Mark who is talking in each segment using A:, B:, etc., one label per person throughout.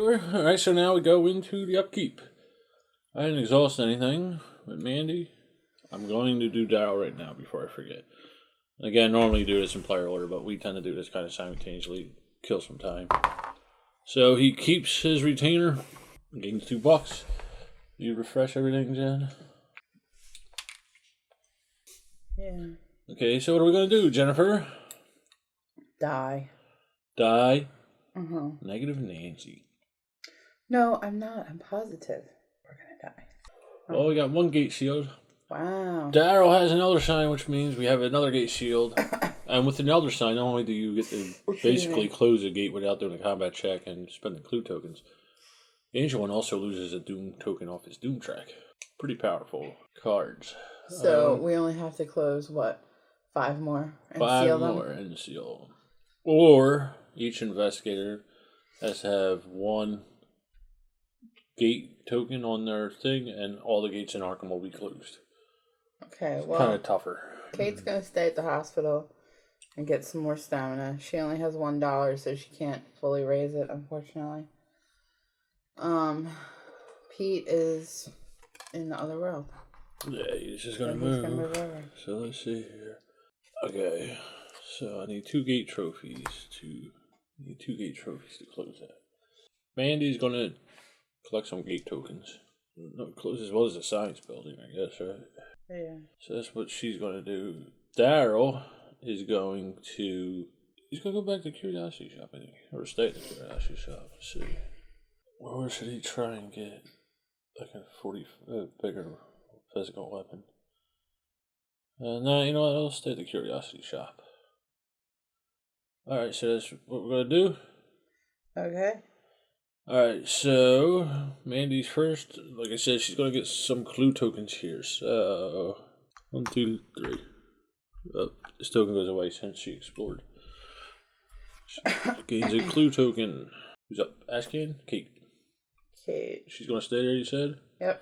A: over. Alright, so now we go into the upkeep. I didn't exhaust anything with Mandy. I'm going to do Daryl right now before I forget. Again, normally do this in player order, but we tend to do this kind of simultaneously. Kill some time. So he keeps his retainer. Gains $2. You refresh everything, Jen?
B: Yeah.
A: Okay, so what are we going to do, Jennifer?
B: Die.
A: Die?
B: Uh-huh.
A: Negative Nancy.
B: No, I'm not. I'm positive we're going to die.
A: Well, we got one gate shield.
B: Wow.
A: Daryl has an Elder Sign, which means we have another gate shield. And with an Elder Sign, not only do you get to basically close a gate without doing a combat check and spending clue tokens, the Ancient One also loses a Doom token off his Doom track. Pretty powerful cards.
B: So we only have to close, what, 5 more and
A: 5
B: seal them?
A: more and seal them. Or each investigator has to have 1 gate token on their thing, and all the gates in Arkham will be closed.
B: Okay, well,
A: kind of tougher.
B: Kate's going to stay at the hospital and get some more stamina. She only has $1, so she can't fully raise it, unfortunately. Pete is in the other world.
A: Yeah, he's just going to move.
B: He's gonna move over.
A: So let's see here. Okay, so I need 2 gate trophies to close that. Mandy's going to collect some gate tokens. No, close as well as the science building, I guess, right?
B: Yeah.
A: So that's what she's going to do. Daryl is going to... He's going to go back to the Curiosity Shop, I think. Or stay at the Curiosity Shop. Let's see. Where should he try and get like a 40 bigger physical weapon? No, you know what? I'll stay at the Curiosity Shop. Alright, so that's what we're going to do.
B: Okay.
A: Alright, so Mandy's first. Like I said, she's going to get some clue tokens here. So, 1, 2, 3. Oh, this token goes away since she explored. She gains a clue token. Who's up? Ashcan? Kate.
B: Kate.
A: She's going to stay there, you said?
B: Yep.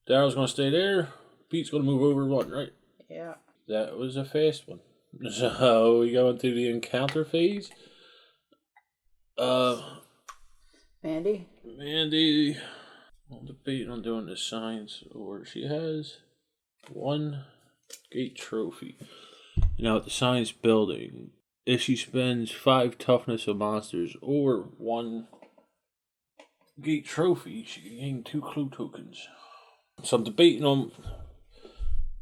A: Daryl's going to stay there. Pete's going to move over 1, right?
B: Yeah.
A: That was a fast one. So we go into the encounter phase.
B: Mandy?
A: Mandy, I'm debating on doing the science order. She has 1 gate trophy. Now at the science building, if she spends 5 toughness of monsters or 1 gate trophy, she can gain 2 clue tokens. So I'm debating on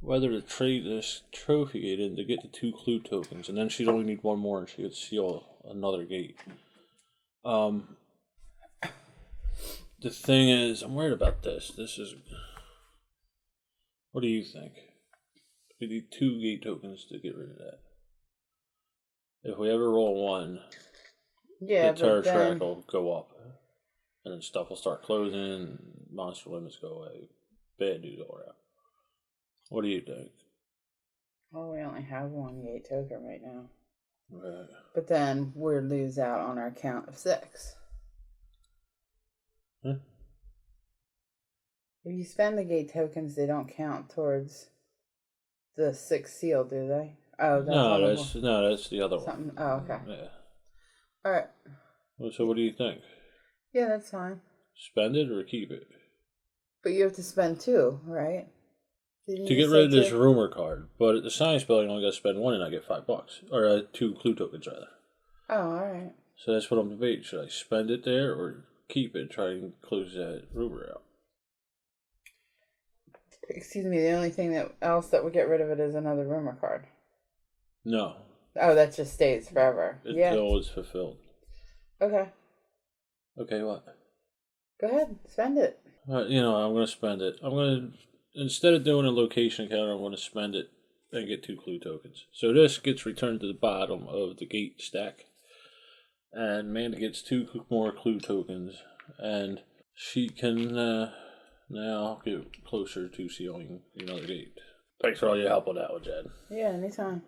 A: whether to trade this trophy gate in to get the 2 clue tokens, and then she'd only need 1 more and she could seal another gate. The thing is, I'm worried about this. What do you think? We need 2 gate tokens to get rid of that. If we ever roll 1,
B: yeah,
A: the terror track will go up. And then stuff will start closing, monster limits go away, bad news all around. What do you think?
B: Well, we only have 1 gate token right now.
A: Right.
B: But then we'll lose out on our count of 6.
A: Huh?
B: If you spend the gate tokens, they don't count towards the 6th seal, do they? Oh,
A: that's the other
B: something.
A: one.
B: Oh, okay.
A: Yeah.
B: All right.
A: Well, so what do you think?
B: Yeah, that's fine.
A: Spend it or keep it?
B: But you have to spend 2, right?
A: To get rid of this rumor card, but at the science building, I only got to spend 1 and I get $5, or 2 clue tokens rather.
B: Oh, all right.
A: So that's what I'm debating. Should I spend it there or keep it and try and close that rumor out?
B: Excuse me. The only thing else that would get rid of it is another rumor card.
A: No.
B: Oh, that just stays forever.
A: Until it's fulfilled.
B: Okay.
A: Okay, what?
B: Go ahead, spend it.
A: I'm going to spend it. Instead of doing a location counter, I'm going to spend it and get 2 clue tokens. So this gets returned to the bottom of the gate stack. And Amanda gets 2 more clue tokens. And she can now get closer to sealing another gate. Thanks for all your help on that one, Jen.
B: Yeah, anytime.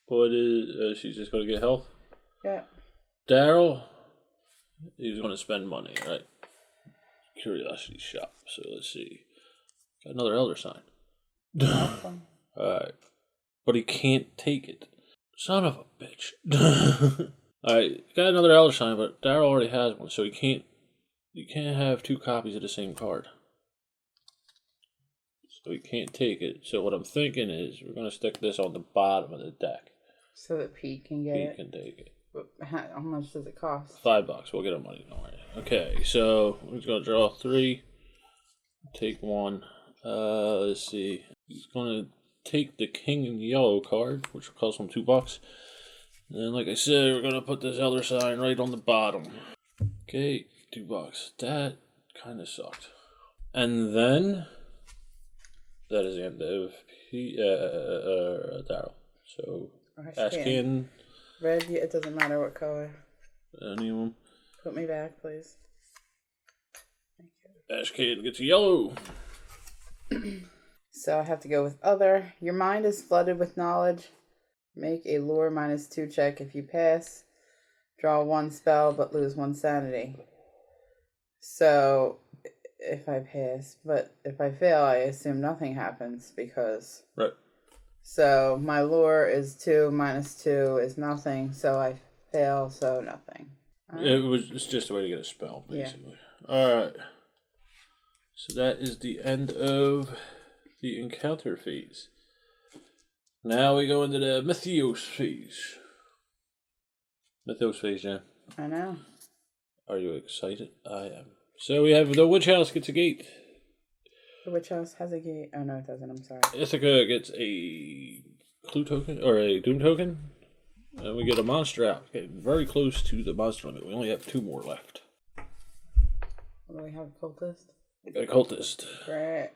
A: What is... she's just going to get health?
B: Yeah.
A: Daryl, he's going to spend money, right? Curiosity Shop. So let's see. Got another Elder Sign.
B: Awesome.
A: Alright. But he can't take it. Son of a bitch. Alright, got another Elder Sign, but Daryl already has one, so you can't have two copies of the same card. So you can't take it. So what I'm thinking is we're gonna stick this on the bottom of the deck.
B: So that Pete can get
A: Pete
B: it.
A: can take it.
B: How much does it cost?
A: $5. We'll get our money. Don't worry. Okay, so we're just gonna draw 3. Take 1. Let's see. He's gonna take the King in Yellow card, which will cost him $2. And then, like I said, we're gonna put this Elder Sign right on the bottom. Okay, $2. That kind of sucked. And then that is the end of Daryl. So Ashcan.
B: Red. It doesn't matter what color.
A: Any of them.
B: Put me back, please. Thank you.
A: Ashcan gets a yellow.
B: So I have to go with other. Your mind is flooded with knowledge. Make a lore -2 check if you pass. Draw 1 spell but lose 1 sanity. So if I pass, but if I fail, I assume nothing happens because.
A: Right.
B: So my lore is 2 -2 is nothing. So I fail, so nothing.
A: Right. It's just a way to get a spell, basically. Yeah. Alright. So that is the end of the encounter phase. Now we go into the Mythos phase. Mythos phase, Jen.
B: I know.
A: Are you excited? I am. So we have the Witch House gets a gate.
B: The Witch House has a gate. Oh, no, it doesn't. I'm sorry.
A: Ithaca gets a clue token, or a doom token. And we get a monster out. Getting very close to the monster limit. We only have 2 more left.
B: What do we have? Cultist?
A: We got a cultist.
B: Great.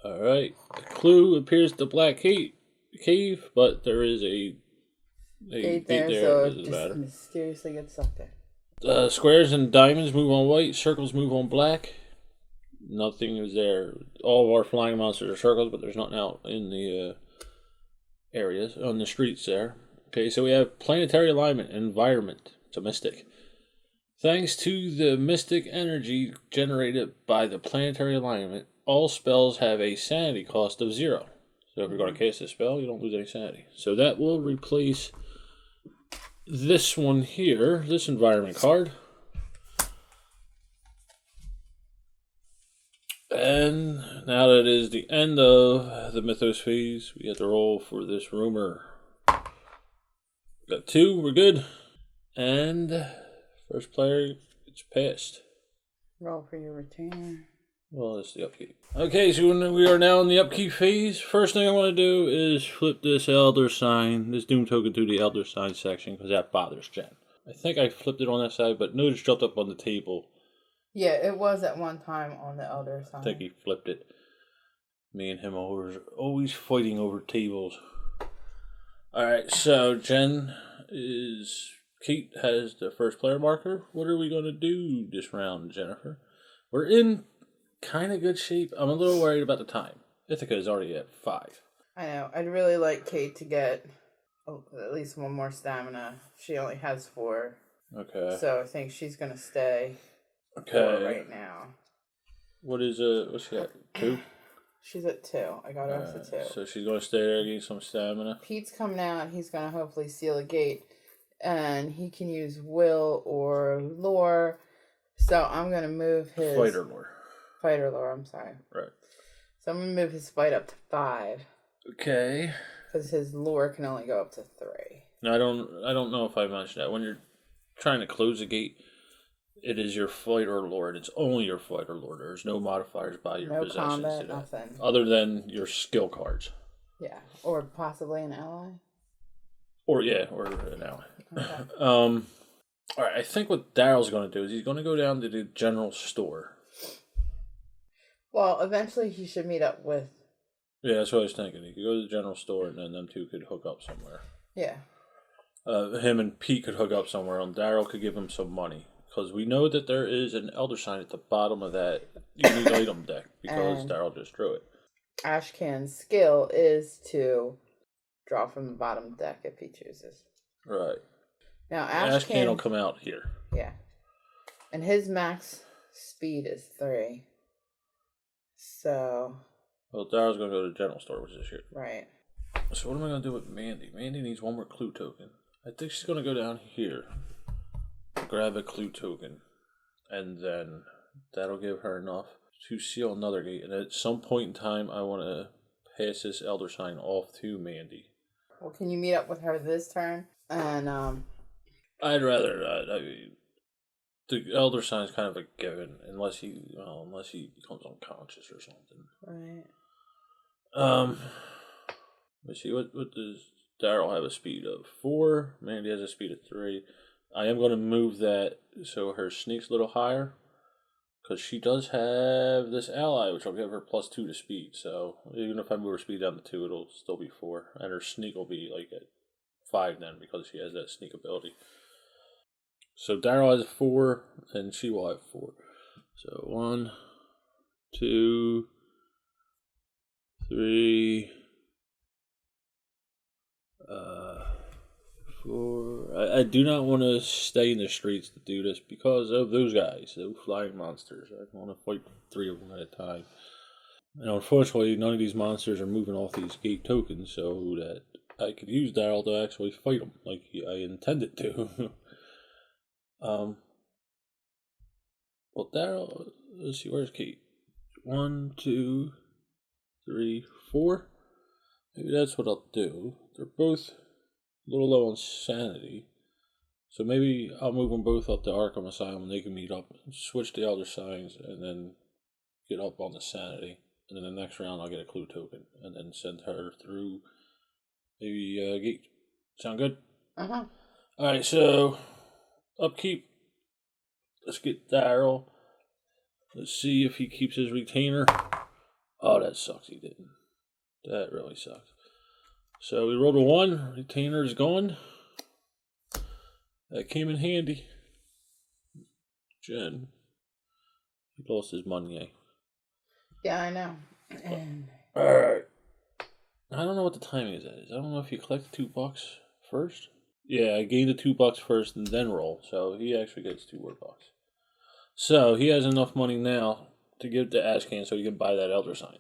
A: Alright. The clue appears the Black Cave, but there is a
B: gate there, so it just mysteriously gets sucked in.
A: Squares and diamonds move on white, circles move on black. Nothing is there. All of our flying monsters are circles, but there's nothing out in the areas, on the streets there. Okay, so we have planetary alignment, environment. It's a mystic. Thanks to the mystic energy generated by the planetary alignment, all spells have a sanity cost of 0. So if you're going to cast a spell, you don't lose any sanity. So that will replace this one here, this environment card. And now that it is the end of the Mythos phase, we have to roll for this rumor. Got 2, we're good. And first player gets passed.
B: Roll for your retainer.
A: Well, it's the upkeep. Okay, so we are now in the upkeep phase. First thing I want to do is flip this Elder Sign, this Doom token to the Elder Sign section, because that bothers Jen. I think I flipped it on that side, but notice jumped up on the table.
B: Yeah, it was at one time on the Elder Sign.
A: I think he flipped it. Me and him are always fighting over tables. Alright, so Kate has the first player marker. What are we going to do this round, Jennifer? We're in kind of good shape. I'm a little worried about the time. Ithaca is already at 5.
B: I know. I'd really like Kate to get at least 1 more stamina. She only has 4.
A: Okay.
B: So I think she's going to stay 4 right now.
A: What's she at? 2?
B: She's at 2. I got her up to 2.
A: So she's going to stay there and get some stamina.
B: Pete's coming out. He's going to hopefully seal a gate. And he can use will or lore. So I'm going to move his... Fighter lore, I'm sorry.
A: Right.
B: So I'm going to move his fight up to 5.
A: Okay.
B: Because his lore can only go up to 3.
A: Now, I don't know if I mentioned that. When you're trying to close a gate, it is your fighter lore, and it's only your fighter lore. There's no modifiers by your possessions. No combat, nothing. Other than your skill cards.
B: Yeah. Or possibly an ally.
A: Or an ally. Okay. Alright, I think what Daryl's going to do is he's going to go down to the general store.
B: Well, eventually he should meet up with...
A: Yeah, that's what I was thinking. He could go to the general store and then them two could hook up somewhere.
B: Yeah.
A: Him and Pete could hook up somewhere and Daryl could give him some money. Because we know that there is an Elder Sign at the bottom of that unique item deck because Daryl just drew it.
B: Ashcan's skill is to draw from the bottom deck if he chooses.
A: Right.
B: Now
A: Ashcan will come out here.
B: Yeah. And his max speed is 3. So...
A: Well, Daryl's going to go to the general store, which is here.
B: Right.
A: So what am I going to do with Mandy? Mandy needs 1 more clue token. I think she's going to go down here, grab a clue token, and then that'll give her enough to seal another gate. And at some point in time, I want to pass this Elder Sign off to Mandy.
B: Well, can you meet up with her this turn? And,
A: I'd rather not. I mean, the Elder Sign is kind of a given, unless he becomes unconscious or something.
B: Right.
A: Let's see, what does Daryl have a speed of? 4. Mandy has a speed of 3. I am going to move that so her sneak's a little higher, because she does have this ally, which will give her +2 to speed. So even if I move her speed down to 2, it'll still be 4. And her sneak will be like at 5 then, because she has that sneak ability. So Daryl has 4, and she will have 4. So 1, 2, 3, 4. I do not want to stay in the streets to do this because of those guys, those flying monsters. I want to fight 3 of them at a time. And unfortunately, none of these monsters are moving off these gate tokens, so that I could use Daryl to actually fight them like I intended to. Well, Daryl, let's see, where's Kate? 1, 2, 3, 4. Maybe that's what I'll do. They're both a little low on sanity, so maybe I'll move them both up to Arkham Asylum and they can meet up, switch the Elder Signs, and then get up on the sanity. And then the next round I'll get a clue token and then send her through maybe gate. Sound good?
B: Uh-huh.
A: Alright, so upkeep. Let's get Daryl. Let's see if he keeps his retainer. Oh, that sucks, he didn't. That really sucks. So we rolled a 1. Retainer is gone. That came in handy. Jen. He lost his money, eh?
B: Yeah, I know.
A: Alright. I don't know what the timing is. I don't know if you collect the $2 first. Yeah, I gained the $2 first and then roll. So he actually gets 2 more bucks. So he has enough money now to give to Ashcan so he can buy that Elder Sign.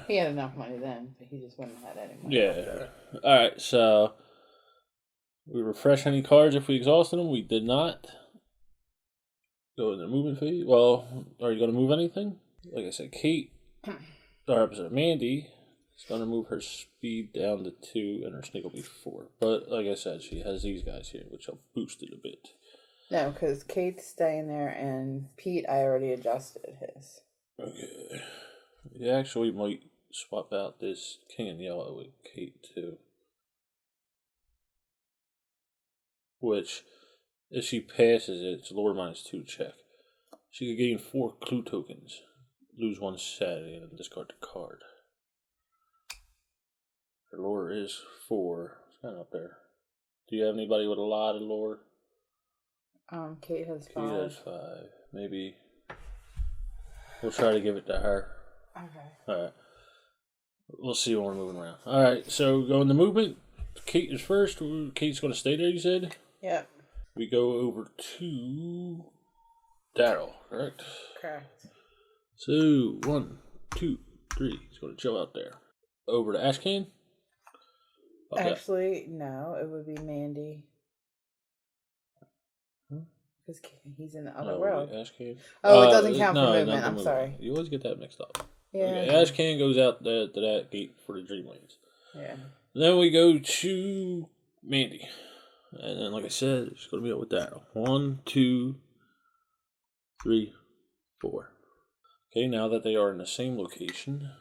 B: He had enough money then, but he just wouldn't have had any money.
A: Yeah. Alright, so we refresh any cards if we exhausted them. We did not. Go in the movement phase. Well, are you going to move anything? Like I said, Kate, Mandy is going to move her speed down to 2 and her sneak will be 4. But like I said, she has these guys here, which will boost it a bit.
B: No, because Kate's staying there and Pete, I already adjusted his.
A: Okay. We actually might swap out this King in Yellow with Kate too. Which, if she passes it, it's lore -2 check. She could gain 4 clue tokens, lose 1 sanity, and discard the card. Her lore is 4. It's kind of up there. Do you have anybody with a lot of lore?
B: Kate has 5.
A: Kate has 5. Maybe we'll try to give it to her.
B: Okay.
A: Alright. We'll see when we're moving around. Alright, so go into movement. Kate is first. Kate's going to stay there, you said?
B: Yep.
A: We go over to Daryl, correct?
B: Correct.
A: So, 1, 2, 3. He's going to chill out there. Over to Ashcan. Okay.
B: Actually, no, it would be Mandy. Because he's in the other world.
A: Ashcan.
B: Oh, it doesn't count for movement. I'm sorry.
A: You always get that mixed up.
B: Yeah.
A: Okay, Ashcan goes out to that gate for the Dreamlands.
B: Yeah.
A: Then we go to Mandy. And then, like I said, it's going to be up with Daryl. 1, 2, 3, 4. Okay, now that they are in the same location,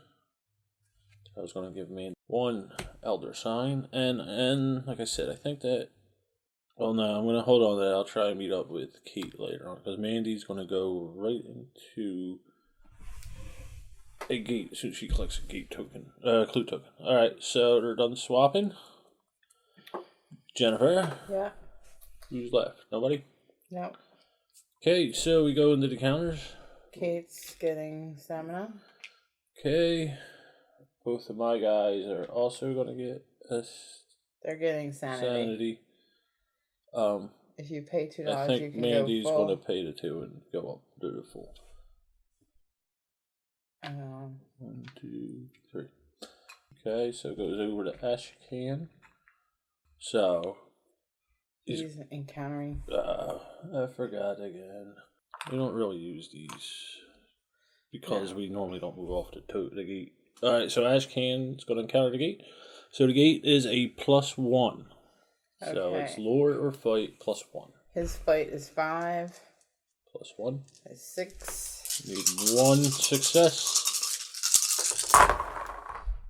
A: I was going to give Mandy 1 Elder Sign. And like I said, I think that... Well, no, I'm going to hold on to that. I'll try and meet up with Kate later on. Because Mandy's going to go right into a gate as soon as she collects a gate token. Clue token. Alright, so they're done swapping. Jennifer.
B: Yeah.
A: Who's left? Nobody?
B: No.
A: Okay, so we go into the counters.
B: Kate's getting stamina.
A: Okay. Both of my guys are also going to get a
B: They're getting sanity. If you pay $2,
A: I
B: you
A: think
B: can
A: Mandy's
B: go full.
A: going to pay the 2 and go up to the full. 1, 2, 3. Okay, so it goes over to Ashcan. So
B: He's encountering.
A: I forgot again. We don't really use these because we normally don't move off the gate. Alright, so Ashcan's going to encounter the gate. So the gate is a +1. Okay. So it's lure or fight +1.
B: His fight is 5.
A: +1.
B: Is 6.
A: Need 1 success.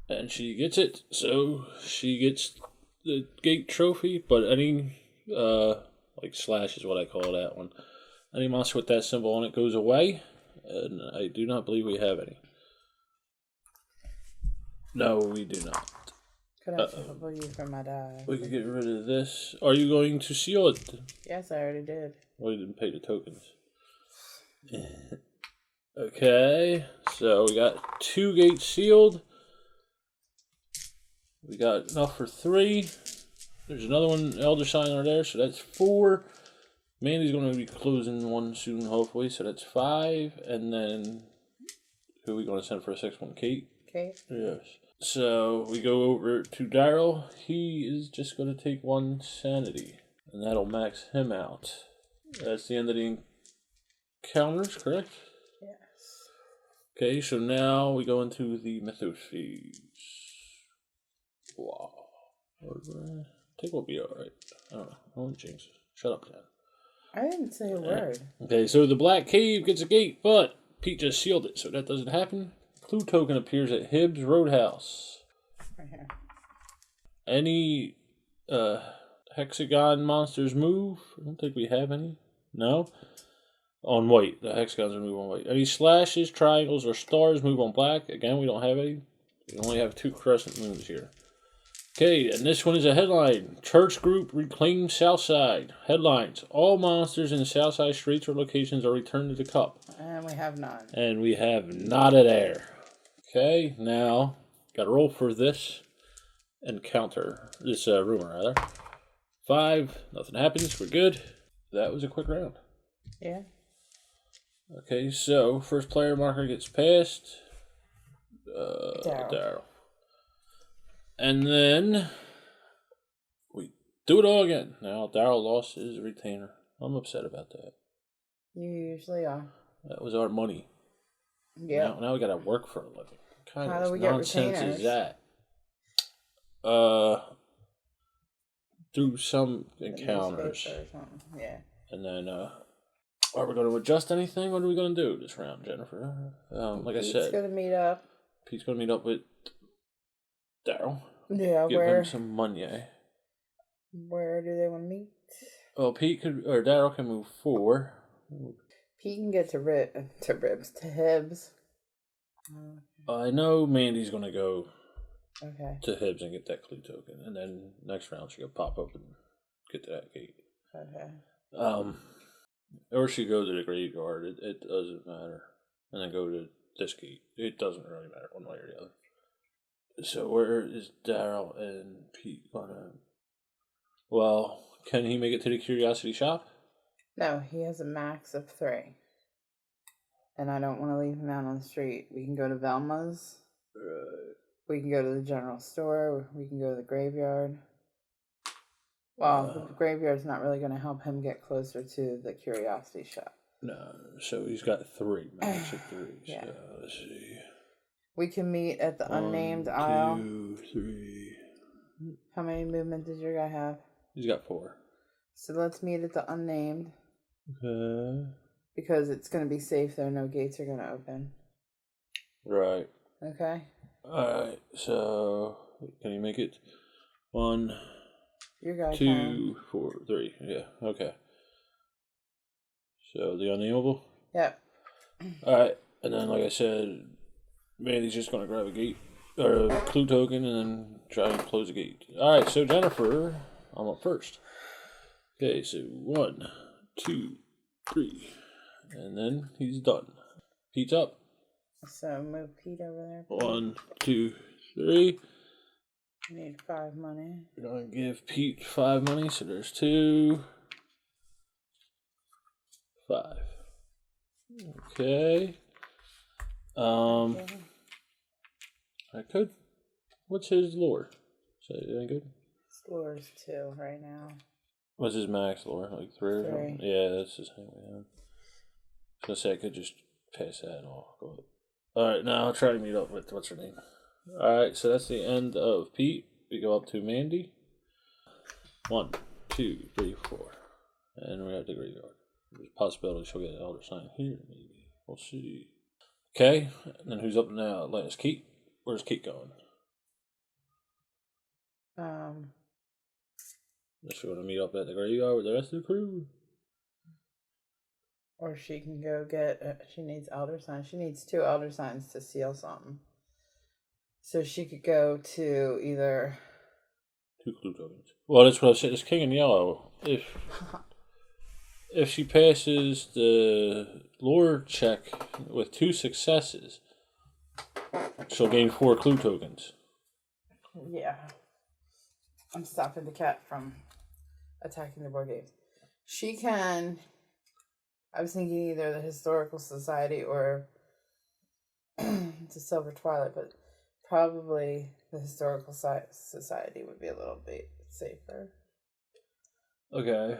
A: And she gets it. So she gets the gate trophy, but any, like slash is what I call that one. Any monster with that symbol on it goes away. And I do not believe we have any. No, we do not.
B: Could I trouble you for my die?
A: We could get rid of this. Are you going to seal it?
B: Yes, I already did.
A: Well, you didn't pay the tokens. Okay, so we got 2 gates sealed. We got enough for 3. There's another one, Elder Signer there, so that's 4. Mandy's going to be closing one soon, hopefully, so that's 5. And then, who are we going to send for a 6th one? Kate?
B: Kate?
A: Yes. So, we go over to Daryl. He is just going to take 1 sanity, and that'll max him out. That's the end of the encounters, correct?
B: Yes.
A: Okay, so now we go into the mythos phase. Wow. I think we'll be alright. I don't know. I won't jinx it. Shut up, Dan.
B: I didn't say a word.
A: Okay, so the Black Cave gets a gate, but Pete just sealed it, so that doesn't happen. Clue token appears at Hibbs Roadhouse.
B: Right here.
A: Any hexagon monsters move? I don't think we have any. No? On white. The hexagons are move on white. Any slashes, triangles, or stars move on black? Again, we don't have any. We only have 2 crescent moons here. Okay, and this one is a headline. Church group reclaims Southside. Headlines. All monsters in Southside streets or locations are returned to the cup.
B: And we have none.
A: And we have nada there. Okay, now, got to roll for this encounter. This rumor, rather. 5, nothing happens. We're good. That was a quick round.
B: Yeah.
A: Okay, so first player marker gets passed. Daryl. And then we do it all again. Now Daryl lost his retainer. I'm upset about that.
B: You usually are.
A: That was our money.
B: Yeah.
A: Now we gotta work for a living. What kind
B: How do we
A: of
B: get
A: nonsense
B: retainers?
A: is that? Through some encounters.
B: Yeah.
A: And then are we gonna adjust anything? What are we gonna do this round, Jennifer? Like I said,
B: Pete's gonna meet up.
A: Pete's gonna meet up with Daryl.
B: Yeah,
A: Give him some money.
B: Where do they want to meet?
A: Well, Daryl can move 4.
B: Pete can get to Hibbs.
A: I know Mandy's gonna go
B: to
A: Hibbs and get that clue token, and then next round she'll pop up and get to that gate.
B: Okay.
A: Or she go to the graveyard. It doesn't matter, and then go to this gate. It doesn't really matter one way or the other. So where is Daryl and Pete gonna? Well, can he make it to the Curiosity Shop?
B: No, he has a max of 3. And I don't want to leave him out on the street. We can go to Velma's.
A: Right.
B: We can go to the general store. We can go to the graveyard. Well, the graveyard's not really going to help him get closer to the Curiosity Shop.
A: No, so he's got 3, max of 3.
B: Yeah.
A: So let's see.
B: We can meet at the
A: 1,
B: unnamed aisle.
A: 2, 3.
B: How many movement does your guy have?
A: He's got 4.
B: So let's meet at the unnamed.
A: Okay.
B: Because it's going to be safe there. No gates are going to open.
A: Right.
B: Okay.
A: Alright, so can you make it? 1,
B: Your guy
A: 2,
B: can.
A: 4, 3. Yeah, okay. So the unnameable?
B: Yep.
A: Alright, and then like I said, Mandy's just going to grab a gate, or a clue token, and then try and close the gate. Alright, so Jennifer, I'm up first. Okay, so 1, 2, 3. And then he's done. Pete's up.
B: So move Pete over there.
A: 1, 2, 3.
B: I need 5 money.
A: We're going to give Pete 5 money, so there's 2. 5. Okay. I could. What's his lure? Is that any good?
B: His lure is 2 right now.
A: What's his max lore? Like 3 or something? Yeah, that's the same way. I was gonna say I could just pass that off. Alright, now I'll try to meet up with what's her name. Alright, so that's the end of Pete. We go up to Mandy. 1, 2, 3, 4. And we're at the graveyard. There's a possibility she'll get an elder sign here, maybe. We'll see. Okay, and then who's up now? Last Kate. Where's Kate going? Does she want to meet up at the graveyard with the rest of the crew?
B: Or she can go get... she needs elder signs. She needs 2 elder signs to seal something. So she could go to either...
A: 2 clue tokens. Well, that's what I said. It's King in Yellow. If she passes the lore check with 2 successes, she'll gain 4 clue tokens.
B: Yeah. I'm stopping the cat from attacking the board games. She can... I was thinking either the Historical Society or the Silver Twilight, but probably the Historical Society would be a little bit safer.
A: Okay.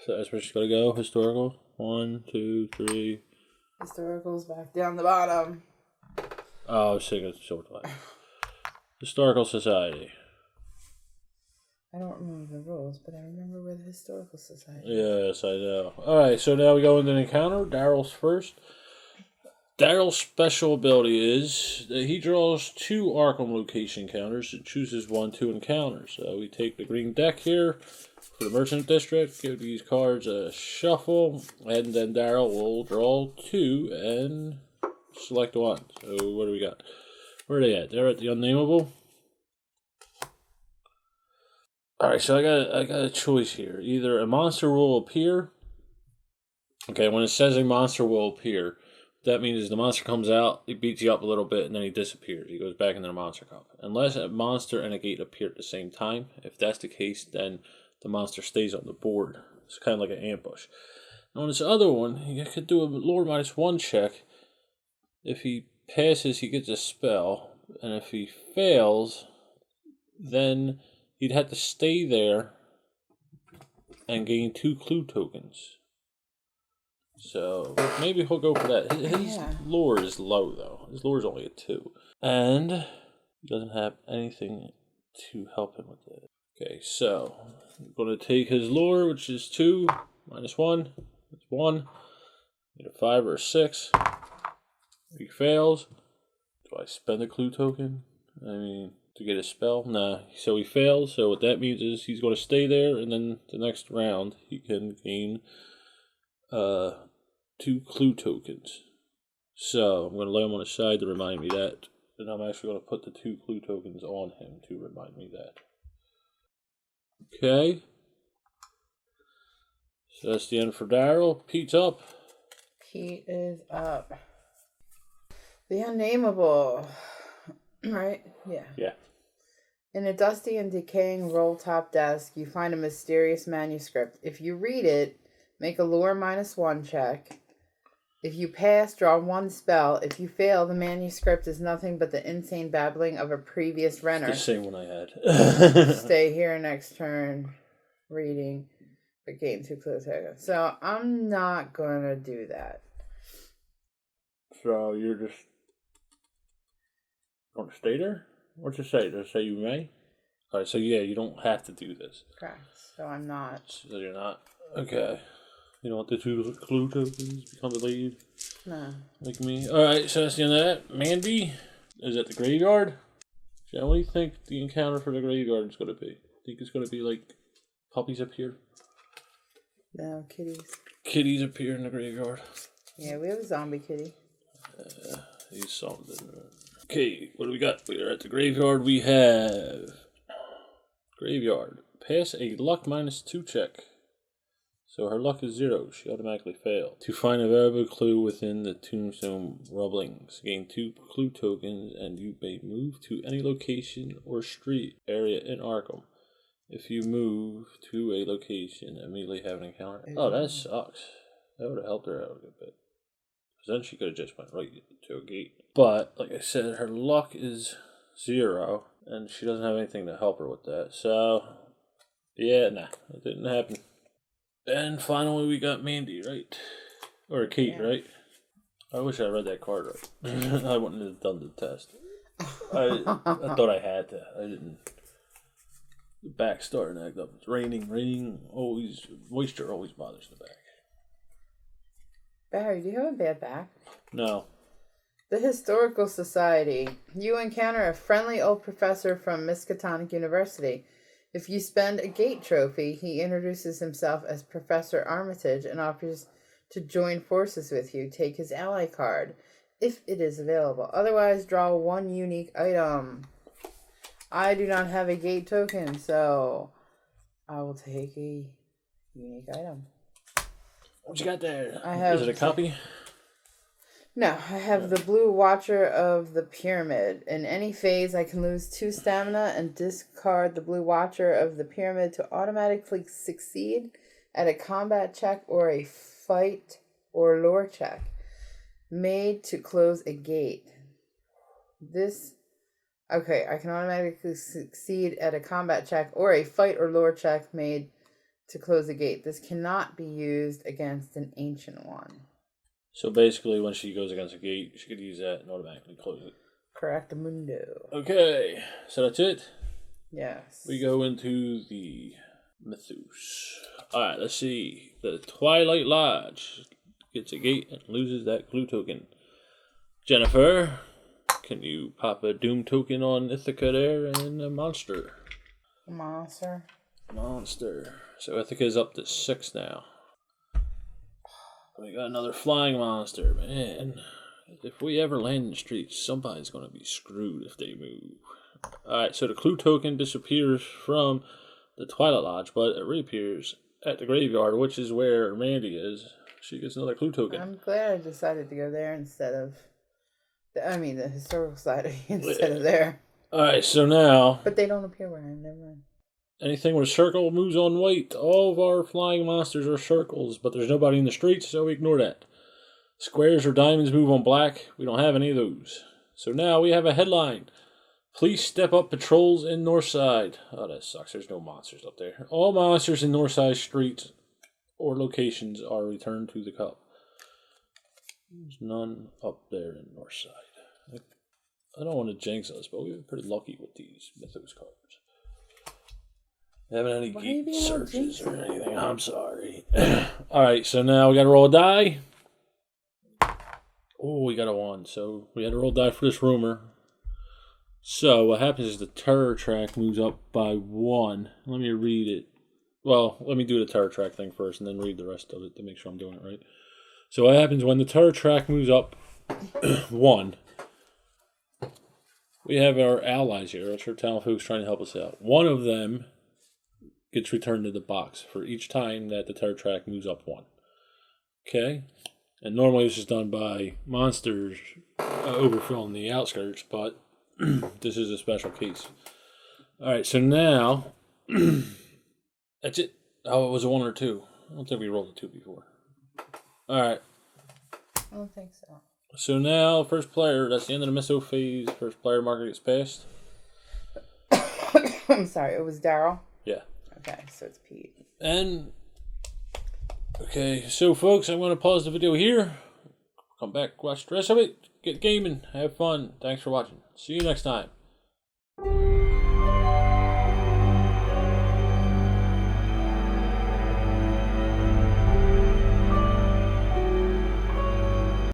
A: So that's where she's got to go. Historical. 1, 2, 3.
B: Historical's back down the bottom.
A: Oh, I was thinking of Silver Twilight. Historical Society.
B: I don't remember the rules, but I remember where the Historical Society
A: is. Yes, I know. Alright, so now we go into an encounter. Daryl's first. Daryl's special ability is that he draws 2 Arkham location counters and chooses 1 to encounter. So we take the green deck here for the Merchant District, give these cards a shuffle, and then Daryl will draw 2 and select 1. So what do we got? Where are they at? They're at the Unnameable. Alright, so I got a choice here. Either a monster will appear. Okay, when it says a monster will appear, that means the monster comes out, he beats you up a little bit, and then he disappears. He goes back into the monster cup. Unless a monster and a gate appear at the same time. If that's the case, then the monster stays on the board. It's kind of like an ambush. Now on this other one, you could do a lore -1 check. If he passes, he gets a spell. And if he fails, then he'd have to stay there and gain 2 clue tokens. So maybe he'll go for that. His lore is low, though. His lore is only a 2. And he doesn't have anything to help him with it. Okay, so I'm going to take his lore, which is 2 -1. That's 1. Get a 5 or a 6. If he fails, do I spend a clue token? I mean, to get a spell? Nah. So he fails. So what that means is he's going to stay there, and then the next round he can gain 2 clue tokens. So I'm going to lay him on his side to remind me that. And I'm actually going to put the 2 clue tokens on him to remind me that. Okay. So that's the end for Daryl. Pete's up.
B: Pete is up. The Unnameable. Right? Yeah.
A: Yeah.
B: In a dusty and decaying roll-top desk, you find a mysterious manuscript. If you read it, make a lore -1 check. If you pass, draw 1 spell. If you fail, the manuscript is nothing but the insane babbling of a previous renter.
A: It's the same one I had.
B: Stay here next turn, reading, but gain 2 clue tokens. So I'm not going to do that.
A: So you're just going to stay there? What's it say? Does it say you may? Alright, so yeah, you don't have to do this.
B: Correct. So I'm not.
A: So you're not? Okay. You don't want the 2 clue tokens become the lead?
B: No.
A: Like me? Alright, so that's the end of that. Mandy is at the graveyard. Jen, what do you think the encounter for the graveyard is going to be? Think it's going to be like puppies appear?
B: No, kitties.
A: Kitties appear in the graveyard.
B: Yeah, we have a zombie kitty.
A: He's something. Okay, what do we got? We are at the graveyard. We have graveyard. Pass a luck -2 check. So her luck is 0. She automatically failed. To find a variable clue within the tombstone rubblings, gain 2 clue tokens, and you may move to any location or street area in Arkham. If you move to a location, immediately have an encounter. Oh, that sucks. That would have helped her out a good bit. Because then she could have just went right to a gate. But, like I said, her luck is 0, and she doesn't have anything to help her with that. So, Yeah, nah, that didn't happen. And finally, we got Mandy, right? Or Kate, right? I wish I read that card right. I wouldn't have done the test. I thought I had to. I didn't. The back starting to act up. It's raining. Always, moisture always bothers the back.
B: Barry, do you have a bad back?
A: No.
B: The Historical Society. You encounter a friendly old professor from Miskatonic University. If you spend a gate trophy, he introduces himself as Professor Armitage and offers to join forces with you. Take his ally card, if it is available. Otherwise, draw one unique item. I do not have a gate token, so I will take a unique item.
A: What you got there?
B: Is
A: it a copy?
B: No, I have the Blue Watcher of the Pyramid. In any phase, I can lose 2 stamina and discard the Blue Watcher of the Pyramid to automatically succeed at a combat check or a fight or lore check made to close a gate. I can automatically succeed at a combat check or a fight or lore check made to close a gate. This cannot be used against an ancient one.
A: So basically, when she goes against a gate, she could use that and automatically close it.
B: Correctamundo.
A: Okay, so that's it?
B: Yes.
A: We go into the mythos. Alright, let's see. The Twilight Lodge gets a gate and loses that clue token. Jennifer, can you pop a Doom token on Ithaca there and a monster?
B: Monster.
A: So Ithaca's up to 6 now. We got another flying monster, man. If we ever land in the streets, somebody's going to be screwed if they move. Alright, so the clue token disappears from the Twilight Lodge, but it reappears at the graveyard, which is where Mandy is. She gets another clue token.
B: I'm glad I decided to go there instead of... the Historical Society instead of there.
A: Alright, so now...
B: But they don't appear where I am, never mind.
A: Anything with a circle moves on white. All of our flying monsters are circles, but there's nobody in the streets, so we ignore that. Squares or diamonds move on black. We don't have any of those. So now we have a headline. Please step up patrols in Northside. Oh, that sucks. There's no monsters up there. All monsters in Northside streets or locations are returned to the cup. There's none up there in Northside. I don't want to jinx us, but we've been pretty lucky with these Mythos cards. Haven't any geek searches or anything. I'm sorry. Alright, so now we got to roll a die. Oh, we got a 1. So we had to roll a die for this rumor. So what happens is the terror track moves up by 1. Let me read it. Well, let me do the terror track thing first and then read the rest of it to make sure I'm doing it right. So what happens when the terror track moves up 1? We have our allies here. That's our town folks trying to help us out. One of them gets returned to the box for each time that the terror track moves up 1. Okay? And normally this is done by monsters overfilling the outskirts, but this is a special case. Alright, so now, that's it. Oh, it was a 1 or 2. I don't think we rolled a 2 before. Alright.
B: I don't think so.
A: So now, first player, that's the end of the Misso phase. First player marker gets passed.
B: I'm sorry, it was Daryl?
A: Yeah.
B: Okay, so it's Pete.
A: And, okay, so folks, I'm going to pause the video here. Come back, watch the rest of it, get gaming, have fun. Thanks for watching. See you next time.